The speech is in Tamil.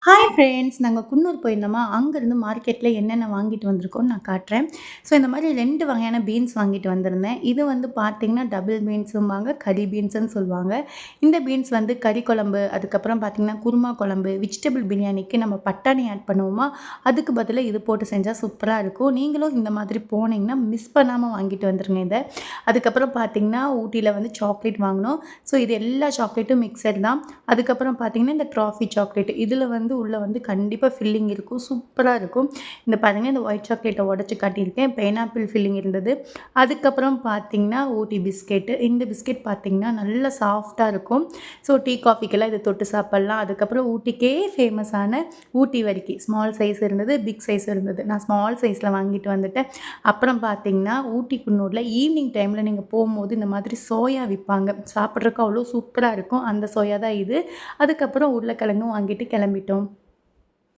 Hi friends! நாங்க குன்னூர் போயிருந்தோமா, அங்கருந்து மார்க்கெட்ல என்னென்ன வாங்கிட்டு வந்திருக்கோம்னு நான் காட்டுறேன். ஸோ இந்த மாரி 2 வகையான பீன்ஸ் வாங்கிட்டு வந்திருந்தேன். இது வந்து பார்த்தீங்கன்னா, டபுள் பீன்ஸும்பாங்க, கறி பீன்ஸ்ன்னு சொல்லுவாங்க. இந்த பீன்ஸ் வந்து கறி குழம்பு, அதுக்கப்புறம் பார்த்தீங்கன்னா, குருமா குழம்பு, வெஜிடபிள் பிரியாணிக்கு நம்ம பட்டாணி ஆட் பண்ணுவோமா, அதுக்கு பதிலா இது போட்டு செஞ்சா சூப்பரா இருக்கும். நீங்களும் இந்த மாதிரி போனீங்கன்னா, மிஸ் பண்ணாம வாங்கிட்டு வந்துருங்க இத. அதுக்கப்புறம் பார்த்தீங்கன்னா, ஊட்டியில வந்து சாக்லேட் வாங்குனோம். ஸோ இது எல்லா சாக்லேட்டும் மிக்ஸட் தான். அதுக்கப்புறம் பார்த்தீங்கன்னா, இந்த ட்ராஃபி சாக்லேட். இதில வந்து உள்ள வந்து கண்டிப்பா ஃபில்லிங் இருக்கும். சூப்பரா இருக்கும். இந்த பாருங்க இந்த ஒயிட் சாக்லேட்ட உடைச்சு காட்டியிருக்கேன். பைனாப்பிள் ஃபில்லிங் இருந்தது. அதுக்கப்புறம் பார்த்தீங்கன்னா, ஊட்டி பிஸ்கெட்டு. இந்த பிஸ்கெட் பார்த்தீங்கன்னா, நல்லா சாஃப்ட்டா இருக்கும். ஸோ டீ, காஃபிக்கெல்லாம் இத தொட்டு சாப்பிடலாம். அதுக்கப்புறம் ஊட்டிக்கே ஃபேமஸான ஊட்டி வரிக்கி. ஸ்மால் சைஸ் இருந்தது, பிக் சைஸ் இருந்தது. நான் ஸ்மால் சைஸ்ல வாங்கிட்டு வந்துட்டேன். அப்புறம் பார்த்தீங்கன்னா, ஊட்டி குன்னூர்ல ஈவினிங் டைம்ல நீங்க போம்போது இந்த மாதிரி சோயா விப்பாங்க. சாப்பிட்றதுக்கு அவ்வளோ சூப்பரா இருக்கும். அந்த சோயா தான் இது. அதுக்கப்புறம் உருளைக்கிழங்கும் வாங்கிட்டு கிளம்பிட்டோம்.